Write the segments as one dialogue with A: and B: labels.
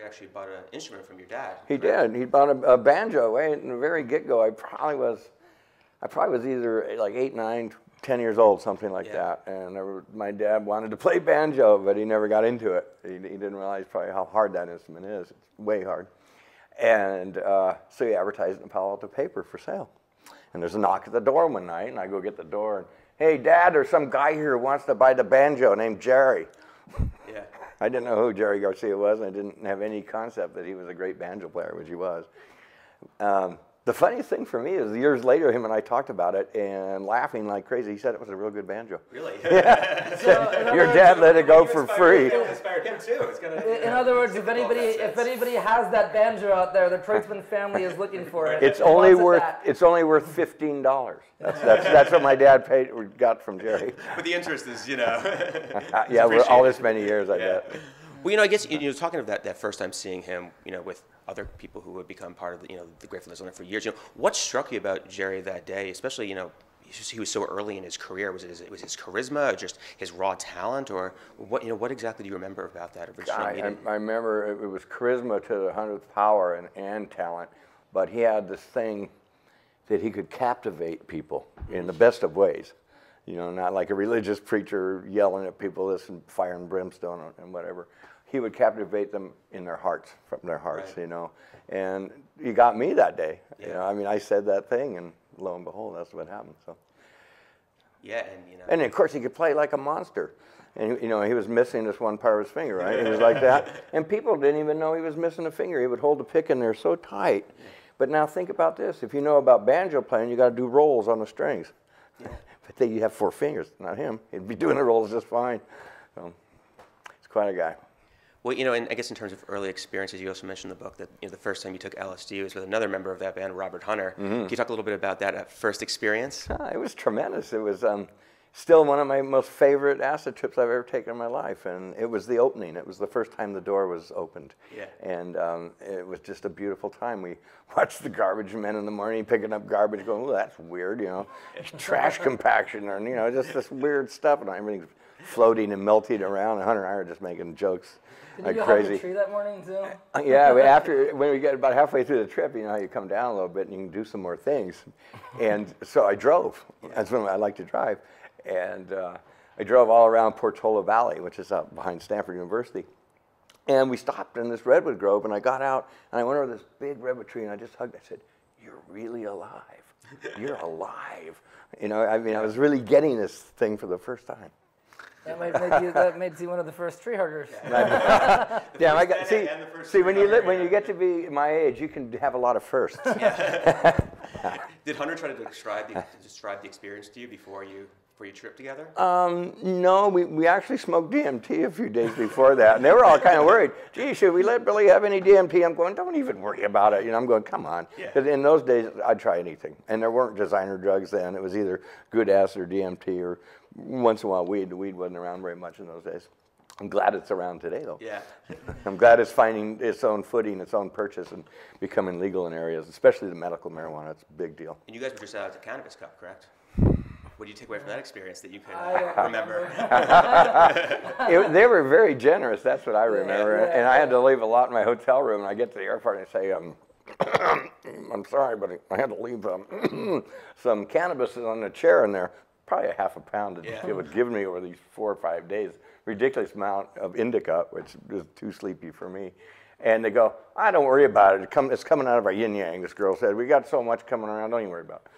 A: actually bought an instrument from your dad.
B: He did. He bought a banjo. Right in the very get-go, I probably was either like 8, 9, 10 years old, something like that. And my dad wanted to play banjo, but he never got into it. He didn't realize probably how hard that instrument is. It's way hard. And so he advertised it in Palo Alto paper for sale. And there's a knock at the door one night, and I go get the door, and, hey, Dad, there's some guy here who wants to buy the banjo named Jerry.
A: Yeah.
B: I didn't know who Jerry Garcia was, and I didn't have any concept that he was a great banjo player, which he was. The funniest thing for me is years later, him and I talked about it, and laughing like crazy, he said it was a real good banjo.
A: Really?
B: Yeah. So your dad let it go for free.
A: It inspired him too.
C: In other words, if anybody has that banjo out there, the Kreutzmann family is looking for it.
B: It's only worth $15. That's what my dad got from Jerry.
A: But the interest is, you know.
B: Yeah, we're all this many years, I bet.
A: Well, I guess talking of that first time seeing him, with other people who would become part of the Grateful Dead for years. What struck you about Jerry that day, especially he was so early in his career? Was it his charisma, or just his raw talent, or what exactly do you remember about that original meeting?
B: I remember it was charisma to the 100th power and talent, but he had this thing that he could captivate people in the best of ways. Not like a religious preacher yelling at people, this and fire and brimstone and whatever. He would captivate them in their hearts, from their hearts,
A: right.
B: And he got me that day.
A: Yeah.
B: I said that thing, and lo and behold, that's what happened. So.
A: Yeah,
B: and of course he could play like a monster. And he was missing this one part of his finger, right? He was like that. And people didn't even know he was missing a finger. He would hold the pick in there so tight. But now think about this. If you know about banjo playing, you got to do rolls on the strings.
A: Yeah.
B: But then you have 4 fingers, not him. He'd be doing the rolls just fine. So he's quite a guy.
A: Well, and I guess in terms of early experiences, you also mentioned in the book that the first time you took LSD was with another member of that band, Robert Hunter. Mm-hmm. Can you talk a little bit about that first experience?
B: It was tremendous. It was still one of my most favorite acid trips I've ever taken in my life, and it was the opening. It was the first time the door was opened.
A: Yeah.
B: And it was just a beautiful time. We watched the garbage men in the morning picking up garbage, going, "Oh, that's weird," trash compaction, or just this weird stuff, and everything's floating and melting around. And Hunter and I were just making jokes.
C: Did you
B: crazy.
C: hug the tree that morning too?
B: Yeah, when we get about halfway through the trip, how you come down a little bit and you can do some more things. And so I drove. That's when I like to drive. And I drove all around Portola Valley, which is up behind Stanford University. And we stopped in this redwood grove, and I got out, and I went over this big redwood tree, and I just hugged it. I said, "You're really alive. You're alive." I was really getting this thing for the first time.
C: That made you one of the first tree huggers.
B: See, when you get to be my age, you can have a lot of firsts.
A: Did Hunter try to describe the experience to you before you tripped together?
B: No, we actually smoked DMT a few days before that, and they were all kind of worried. Gee, should we let Billy have any DMT? I'm going, don't even worry about it. I'm going, come on. Because in those days, I'd try anything, and there weren't designer drugs then. It was either good acid or DMT, or once in a while weed. The weed wasn't around very much in those days. I'm glad it's around today, though.
A: Yeah.
B: I'm glad it's finding its own footing, its own purchase, and becoming legal in areas, especially the medical marijuana. It's a big deal.
A: And you guys were just out at the Cannabis Cup, correct? What do you take away from that experience that you can remember?
B: They were very generous. That's what I remember. And I had to leave a lot in my hotel room. And I get to the airport and I say, "I'm sorry, but I had to leave some cannabis on the chair in there. Probably a half a pound that it would give me over these 4 or 5 days. Ridiculous amount of indica, which was too sleepy for me." And they go, "Don't worry about it. It's coming out of our yin yang." This girl said, "We got so much coming around. Don't even worry about it."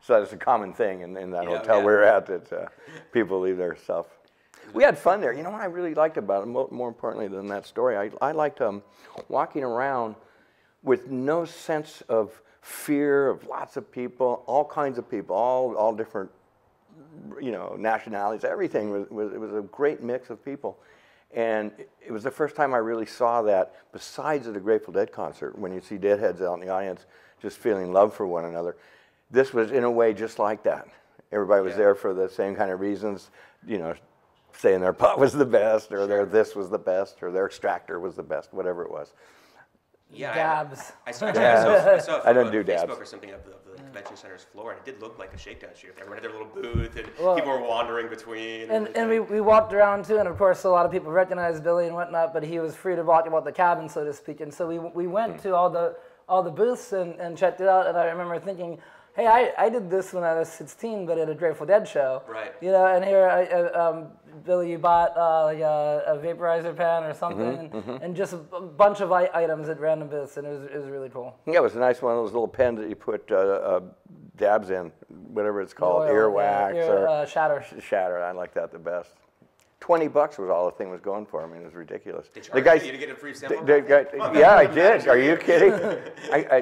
B: So that's a common thing in that hotel we were at, that people leave their stuff. We had fun there. What I really liked about it, more importantly than that story, I liked walking around with no sense of fear of lots of people, all kinds of people, all different, nationalities. Everything it was a great mix of people. And it was the first time I really saw that, besides at a Grateful Dead concert, when you see Deadheads out in the audience just feeling love for one another. This was, in a way, just like that. Everybody was there for the same kind of reasons, saying their pot was the best, or their this was the best, or their extractor was the best, whatever it was.
A: Yeah,
C: dabs.
A: I saw a photo
B: I don't
A: on
B: do dabs.
A: Facebook or something of the convention center's floor, and it did look like a shakedown shoot. Everyone had their little booth, and
C: Well,
A: people were wandering between.
C: And we walked around too, and of course a lot of people recognized Billy and whatnot, but he was free to walk about the cabin, so to speak. And so we went to all the booths and checked it out. And I remember thinking, hey, I did this when I was 16, but at a Grateful Dead show.
A: Right.
C: You know, and here, Billy, you bought like a vaporizer pen or something, and just a bunch of items at random booths, and it was really cool.
B: Yeah, it was a nice one of those little pens that you put dabs in, whatever it's called, earwax or shatter. I like that the best. $20 was all the thing was going for. I mean, it was ridiculous.
A: They charged you to get a free sample?
B: Yeah, I did. Are you kidding? I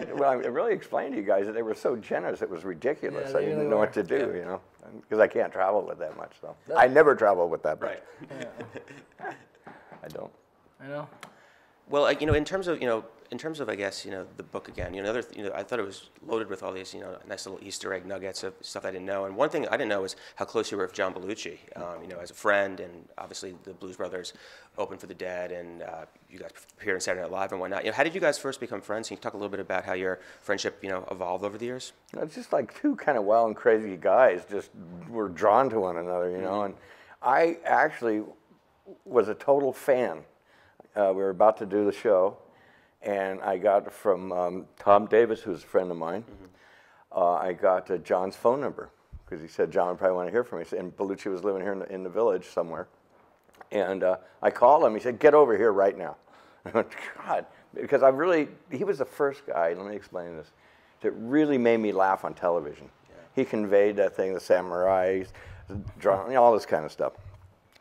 B: really explained to you guys that they were so generous. It was ridiculous.
C: Yeah,
B: I didn't know what to do, you know, because I can't travel with that much. So I never travel with that much.
A: Right.
C: Yeah.
B: I don't.
C: I know.
A: Well, you know, in terms of, I guess, you know, the book again, you know, I thought it was loaded with all these, you know, nice little Easter egg nuggets of stuff I didn't know. And one thing I didn't know was how close you were with John Belushi, you know, as a friend, and obviously the Blues Brothers opened for the Dead, and you guys appeared on Saturday Night Live and whatnot. You know, how did you guys first become friends? Can you talk a little bit about how your friendship, you know, evolved over the years?
B: It's just like two kind of wild and crazy guys just were drawn to one another, you know. And I actually was a total fan. We were about to do the show, and I got from Tom Davis, who's a friend of mine, I got John's phone number, because he said John would probably want to hear from me. And Belushi was living here in the village somewhere. And I called him. He said, get over here right now. I went, God, because he was the first guy, let me explain this, that really made me laugh on television. Yeah. He conveyed that thing, the samurais, all this kind of stuff.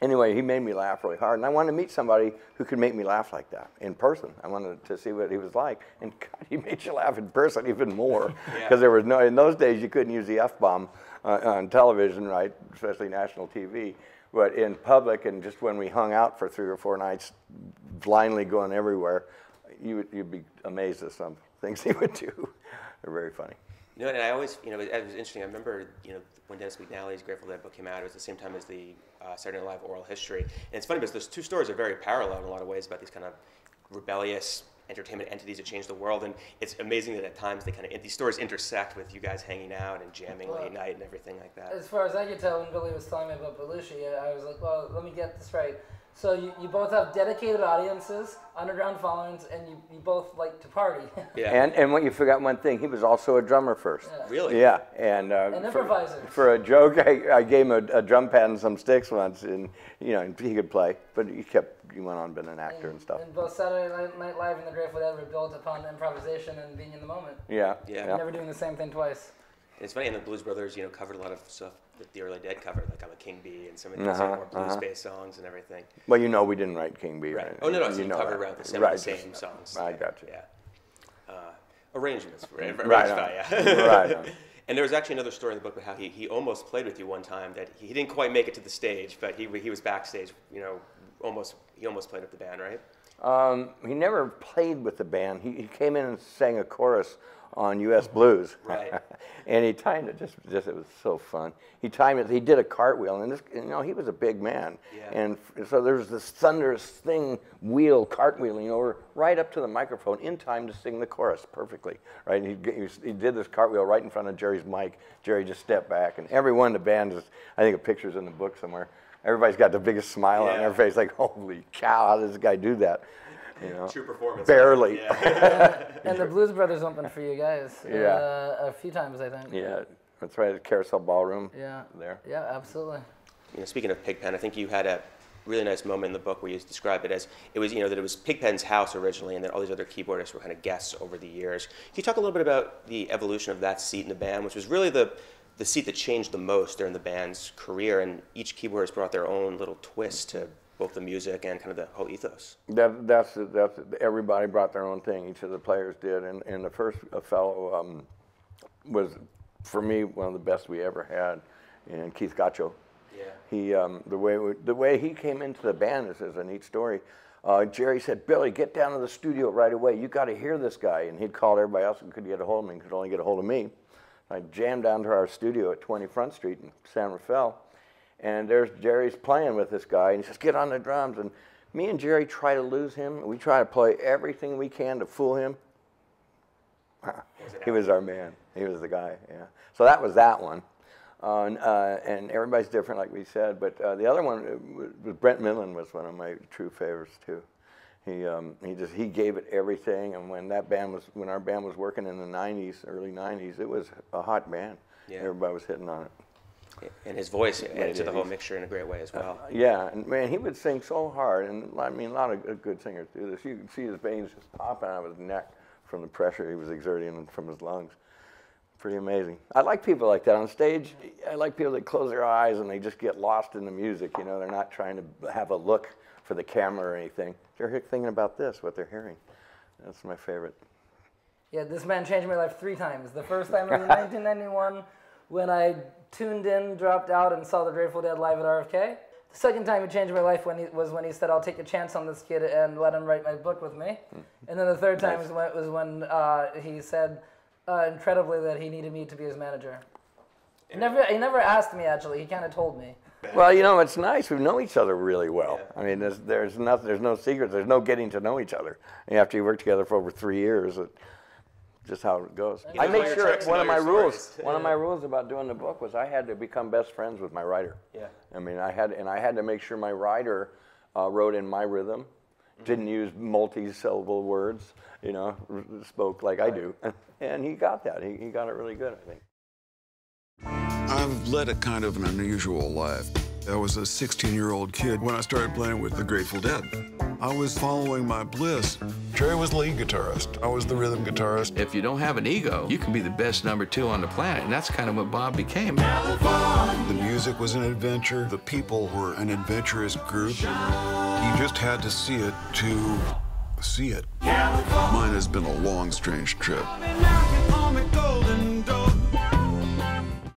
B: Anyway, he made me laugh really hard, and I wanted to meet somebody who could make me laugh like that in person. I wanted to see what he was like, and God, he made you laugh in person even more, because there was in those days you couldn't use the F-bomb on television, right, especially national TV, but in public, and just when we hung out for 3 or 4 nights, blindly going everywhere, you'd be amazed at some things he would do. They're very funny.
A: You know, and I always, you know, it was interesting. I remember, you know, when Dennis McNally's Grateful Dead book came out, it was the same time as the Saturday Night Live oral history. And it's funny because those two stories are very parallel in a lot of ways about these kind of rebellious entertainment entities that change the world. And it's amazing that at times these stories intersect with you guys hanging out and jamming late night and everything like that.
C: As far as I could tell, when Billy was telling me about Belushi, I was like, well, let me get this right. So you both have dedicated audiences, underground followings, and you both like to party.
A: Yeah.
B: And what you forgot one thing, he was also a drummer first.
C: Yeah.
A: Really?
B: Yeah. And
C: improviser.
B: For a joke, I gave him a drum pad and some sticks once, and you know, he could play, but he went on being an actor and stuff.
C: And both Saturday Night Live and the Grateful Dead were built upon improvisation and being in the moment.
B: Yeah.
C: Never doing the same thing twice.
A: It's funny, and the Blues Brothers, you know, covered a lot of stuff that the early Dead covered, like I'm a King Bee and some of these more blues-based songs and everything.
B: Well, you know, we didn't write King Bee, right?
A: Oh, no, so you cover around the same songs.
B: I got you.
A: Yeah. Arrangements, right?
B: Right.
A: And there was actually another story in the book about how he almost played with you one time, that he didn't quite make it to the stage, but he was backstage, you know, he almost played with the band, right?
B: He never played with the band. He came in and sang a chorus on U.S. Blues.
A: Right.
B: And he timed it, just it was so fun. He timed it, he did a cartwheel, and you know, he was a big man.
A: Yeah.
B: And so there was this thunderous thing, cartwheeling over right up to the microphone in time to sing the chorus perfectly, right? And he did this cartwheel right in front of Jerry's mic. Jerry just stepped back, and everyone in the band I think a picture's in the book somewhere. Everybody's got the biggest smile on their face, like, holy cow, how does this guy do that? You know,
A: true performance.
B: Barely.
C: And the Blues Brothers opened for you guys a few times, I think.
B: Yeah, that's right, at Carousel Ballroom.
C: Yeah.
B: There.
C: Yeah, absolutely.
A: You know, speaking of Pigpen, I think you had a really nice moment in the book where you described it as it was, you know, that it was Pigpen's house originally, and that all these other keyboardists were kind of guests over the years. Can you talk a little bit about the evolution of that seat in the band, which was really the seat that changed the most during the band's career, and each keyboardist brought their own little twist to both the music and kind of the whole ethos.
B: That's everybody brought their own thing. Each of the players did, and the first fellow was, for me, one of the best we ever had, and Keith Gacho.
A: Yeah.
B: He the way he came into the band is a neat story. Jerry said, "Billy, get down to the studio right away. You got to hear this guy." And he'd called everybody else and could get a hold of me. Could only get a hold of me. I jammed down to our studio at 20 Front Street in San Rafael. And there's Jerry's playing with this guy, and he says, "Get on the drums." And Me and Jerry try to lose him. We try to play everything we can to fool him. He was our man. He was the guy, yeah. So that was that one. And everybody's different, like we said. But the other one was Brent Millen was one of my true favorites too. He gave it everything. And when our band was working in the '90s, early '90s, it was a hot band. Yeah. Everybody was hitting on it.
A: And his voice added to the whole mixture in a great way as well.
B: Yeah, and man, he would sing so hard. And I mean, a lot of good singers do this. You could see his veins just popping out of his neck from the pressure he was exerting from his lungs. Pretty amazing. I like people like that on stage. I like people that close their eyes and they just get lost in the music. You know, they're not trying to have a look for the camera or anything. They're thinking about this, what they're hearing. That's my favorite.
C: Yeah, this man changed my life 3 times. The first time was in 1991 when I tuned in, dropped out, and saw the Grateful Dead live at RFK. The second time he changed my life was when he said, "I'll take a chance on this kid and let him write my book with me." And then the third time was when he said, incredibly, that he needed me to be his manager. He never asked me, actually. He kind of told me.
B: Well, you know, it's nice. We know each other really well. Yeah. I mean, there's no secrets. There's no getting to know each other. And after you work together for over 3 years, just how it goes. I make sure one of my rules about doing the book was I had to become best friends with my writer. Yeah. I mean, I had to make sure my writer wrote in my rhythm, didn't use multi-syllable words, you know, spoke like I do. And he got that. He got it really good, I think.
D: I've led a kind of an unusual life. I was a 16-year-old kid when I started playing with the Grateful Dead. I was following my bliss. Jerry was the lead guitarist. I was the rhythm guitarist.
E: If you don't have an ego, you can be the best #2 on the planet, and that's kind of what Bob became. The
D: music was an adventure. The people were an adventurous group. You just had to see it to see it. Mine has been a long, strange trip.